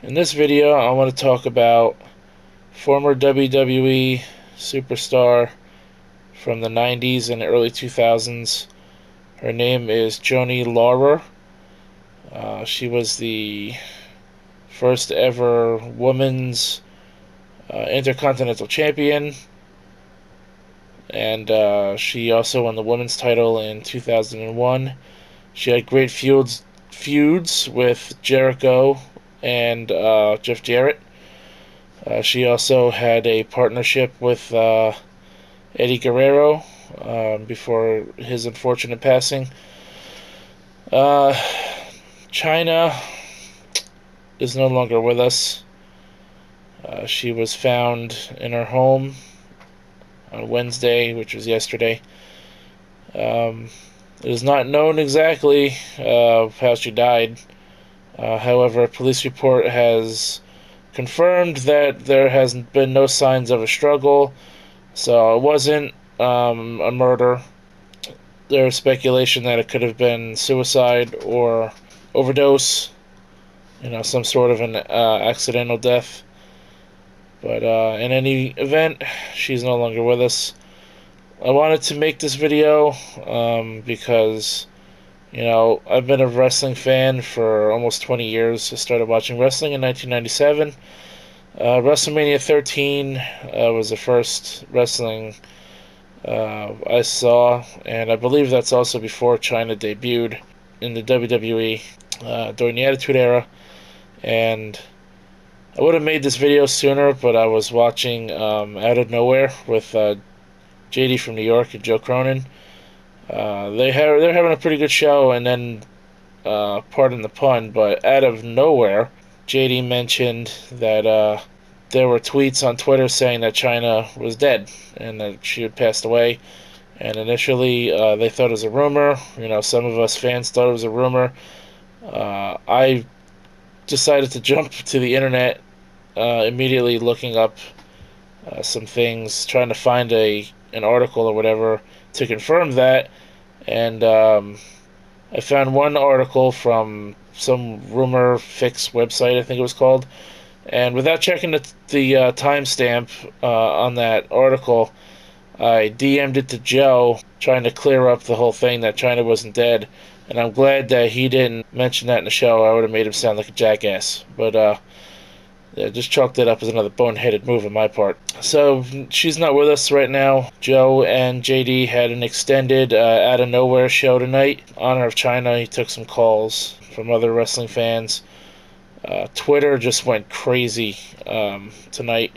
In this video, I want to talk about former WWE superstar from the 90s and early 2000s. Her name is Joanie Laurer. She was the first ever women's Intercontinental Champion, and she also won the women's title in 2001. She had great feuds with Jericho and Jeff Jarrett. She also had a partnership with Eddie Guerrero before his unfortunate passing. Uh, Chyna is no longer with us. She was found in her home on Wednesday, which was yesterday. It is not known exactly how she died. However, a police report has confirmed that there has been no signs of a struggle, so it wasn't a murder. There's speculation that it could have been suicide or overdose, some sort of an accidental death. But in any event, she's no longer with us. I wanted to make this video because, I've been a wrestling fan for almost 20 years. I started watching wrestling in 1997. WrestleMania 13 was the first wrestling I saw, and I believe that's also before Chyna debuted in the WWE during the Attitude Era. And I would have made this video sooner, but I was watching Out of Nowhere with JD from New York and Joe Cronin. They're having a pretty good show, and then, pardon the pun, but out of nowhere, JD mentioned that there were tweets on Twitter saying that Chyna was dead and that she had passed away. And initially, they thought it was a rumor. Some of us fans thought it was a rumor. I decided to jump to the internet, immediately looking up some things, trying to find an article or whatever to confirm that. And I found one article from some rumor fix website, I think it was called. And without checking the timestamp on that article, I DM'd it to Joe, trying to clear up the whole thing that Chyna wasn't dead. And I'm glad that he didn't mention that in the show. I would have made him sound like a jackass. But yeah, just chalked it up as another boneheaded move on my part. So she's not with us right now. Joe and JD had an extended out of nowhere show tonight in honor of Chyna. He took some calls from other wrestling fans. Twitter just went crazy tonight,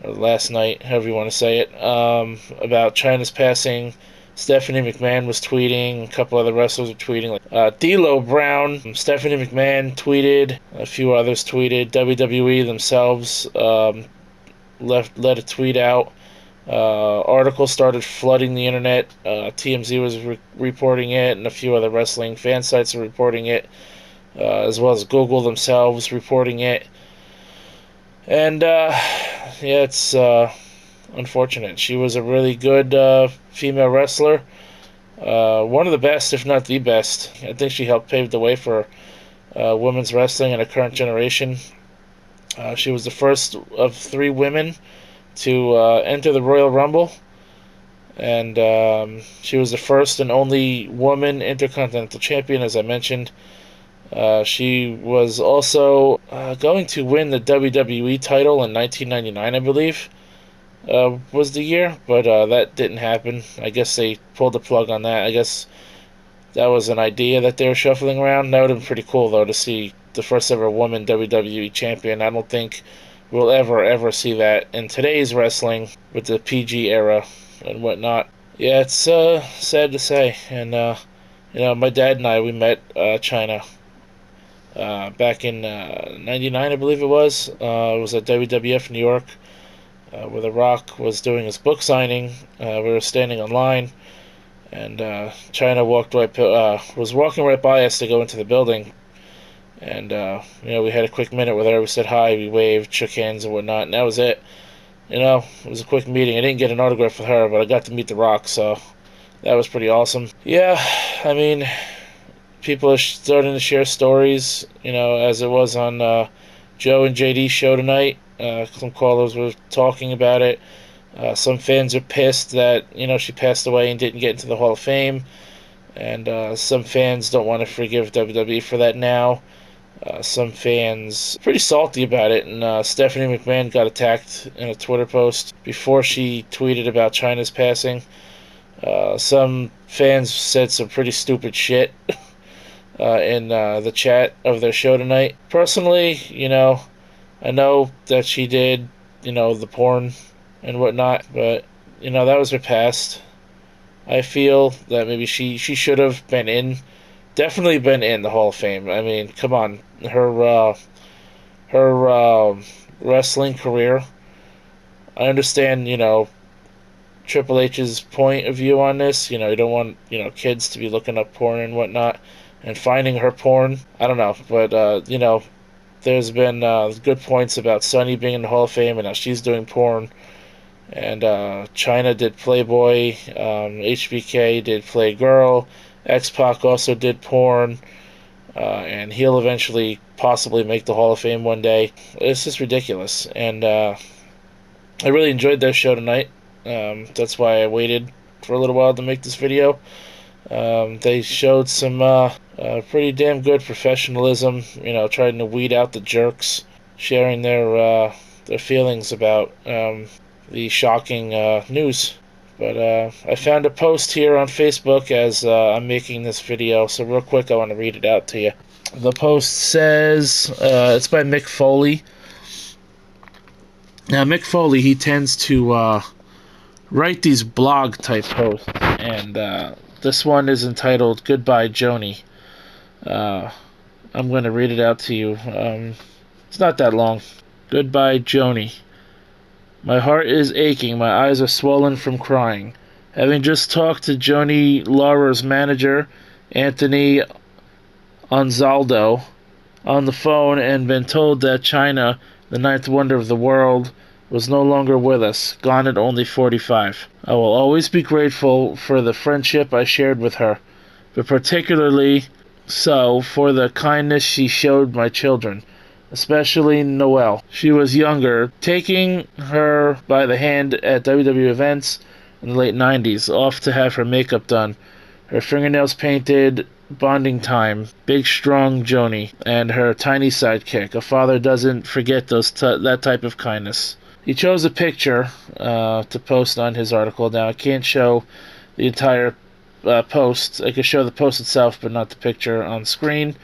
or last night, however you want to say it, about Chyna's passing. Stephanie McMahon was tweeting, a couple other wrestlers were tweeting, like D'Lo Brown, Stephanie McMahon tweeted, a few others tweeted, WWE themselves let a tweet out. Articles started flooding the internet. TMZ was reporting it, and a few other wrestling fan sites are reporting it, as well as Google themselves reporting it. And yeah, it's unfortunate. She was a really good female wrestler. One of the best, if not the best. I think she helped pave the way for women's wrestling in the current generation. She was the first of 3 women to enter the Royal Rumble. And she was the first and only woman Intercontinental Champion, as I mentioned. She was also going to win the WWE title in 1999, I believe, was the year, but that didn't happen. I guess they pulled the plug on that. I guess that was an idea that they were shuffling around. That would have been pretty cool, though, to see the first ever woman WWE champion. I don't think we'll ever see that in today's wrestling with the PG era and whatnot. Yeah, it's sad to say. And, my dad and I, we met Chyna back in 99, I believe it was. It was at WWF New York, where The Rock was doing his book signing. We were standing in line, and Chyna was walking right by us to go into the building. And we had a quick minute with her. We said hi, we waved, shook hands, and whatnot, and that was it. It was a quick meeting. I didn't get an autograph with her, but I got to meet The Rock, so that was pretty awesome. Yeah, I mean, people are starting to share stories, as it was on Joe and JD's show tonight. Some callers were talking about it. Some fans are pissed that, she passed away and didn't get into the Hall of Fame. And some fans don't want to forgive WWE for that now. Some fans pretty salty about it, and Stephanie McMahon got attacked in a Twitter post before she tweeted about Chyna's passing. Some fans said some pretty stupid shit in the chat of their show tonight. Personally, I know that she did, the porn and whatnot, but, that was her past. I feel that maybe she should have definitely been in the Hall of Fame. I mean, come on, her wrestling career. I understand, Triple H's point of view on this. You don't want, kids to be looking up porn and whatnot and finding her porn. I don't know, but, there's been good points about Sunny being in the Hall of Fame and now she's doing porn. And Chyna did Playboy, HBK did Playgirl, X-Pac also did porn, and he'll eventually possibly make the Hall of Fame one day. It's just ridiculous, and I really enjoyed their show tonight. That's why I waited for a little while to make this video. They showed some pretty damn good professionalism, trying to weed out the jerks, sharing their feelings about the shocking news. But I found a post here on Facebook as I'm making this video, so real quick I want to read it out to you. The post says, it's by Mick Foley. Now Mick Foley, he tends to write these blog type posts, and this one is entitled Goodbye Joni. I'm going to read it out to you. It's not that long. Goodbye Joni. My heart is aching, my eyes are swollen from crying. Having just talked to Joni Laura's manager, Anthony Anzaldo, on the phone and been told that Chyna, the ninth wonder of the world, was no longer with us, gone at only 45. I will always be grateful for the friendship I shared with her, but particularly so for the kindness she showed my children, especially Noelle. She was younger, taking her by the hand at WWE events in the late 90s, off to have her makeup done, her fingernails painted, bonding time, big strong Joni, and her tiny sidekick. A father doesn't forget that type of kindness. He chose a picture to post on his article. Now, I can't show the entire post. I can show the post itself, but not the picture on screen,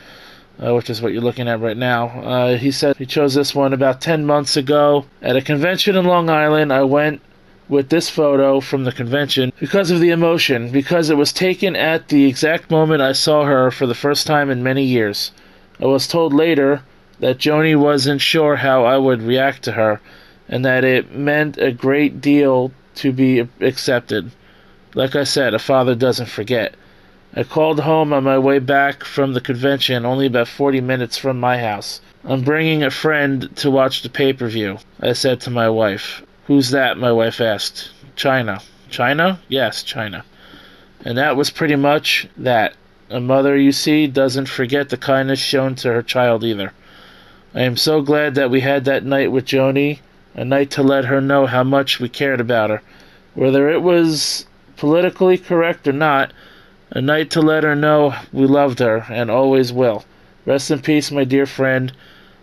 which is what you're looking at right now. He said he chose this one about 10 months ago. At a convention in Long Island, I went with this photo from the convention because of the emotion, because it was taken at the exact moment I saw her for the first time in many years. I was told later that Joni wasn't sure how I would react to her, and that it meant a great deal to be accepted. Like I said, a father doesn't forget. I called home on my way back from the convention, only about 40 minutes from my house. I'm bringing a friend to watch the pay-per-view, I said to my wife. Who's that? My wife asked. Chyna. Chyna? Yes, Chyna. And that was pretty much that. A mother, you see, doesn't forget the kindness shown to her child either. I am so glad that we had that night with Joni, a night to let her know how much we cared about her. Whether it was politically correct or not, a night to let her know we loved her and always will. Rest in peace, my dear friend.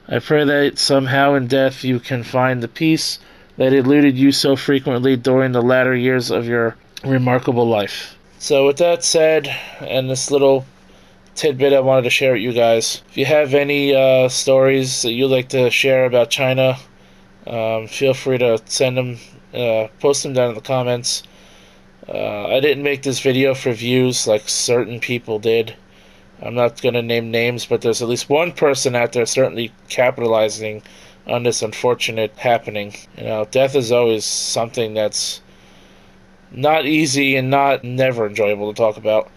I pray that somehow in death you can find the peace that eluded you so frequently during the latter years of your remarkable life. So with that said, and this little tidbit I wanted to share with you guys, if you have any stories that you'd like to share about Chyna, feel free to send them, post them down in the comments. I didn't make this video for views like certain people did. I'm not going to name names, but there's at least one person out there certainly capitalizing on this unfortunate happening. Death is always something that's not easy and never enjoyable to talk about.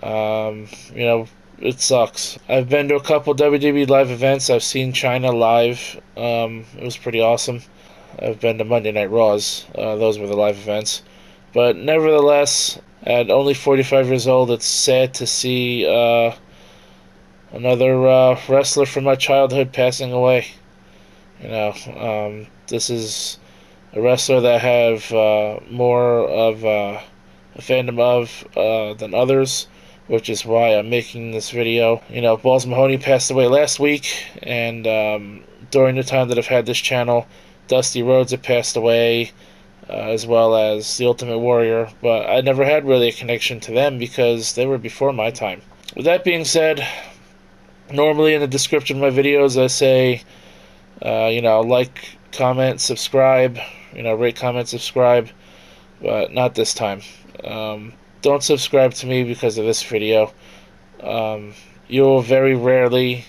It sucks. I've been to a couple WWE live events. I've seen Chyna live. It was pretty awesome. I've been to Monday Night Raws. Those were the live events. But nevertheless, at only 45 years old, it's sad to see another wrestler from my childhood passing away. This is a wrestler that I have more of a fandom of than others, which is why I'm making this video. Balls Mahoney passed away last week, and during the time that I've had this channel, Dusty Rhodes had passed away, as well as the Ultimate Warrior, but I never had really a connection to them because they were before my time. With that being said, normally in the description of my videos I say, like, comment, subscribe, rate, comment, subscribe, but not this time. Don't subscribe to me because of this video. You'll very rarely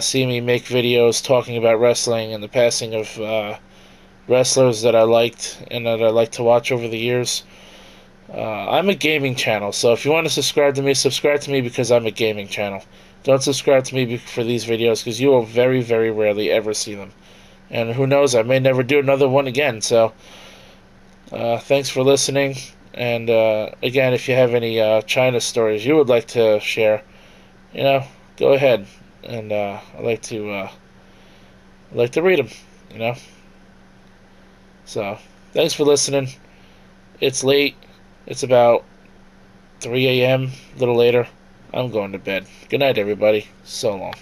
see me make videos talking about wrestling and the passing of wrestlers that I liked and that I like to watch over the years. I'm a gaming channel, so if you want to subscribe to me because I'm a gaming channel. Don't subscribe to me for these videos because you will very, very rarely ever see them. And who knows, I may never do another one again. So, thanks for listening. And again, if you have any Chyna stories you would like to share, go ahead. And I like to read them. So, thanks for listening. It's late. It's about 3 a.m., a little later. I'm going to bed. Good night, everybody. So long.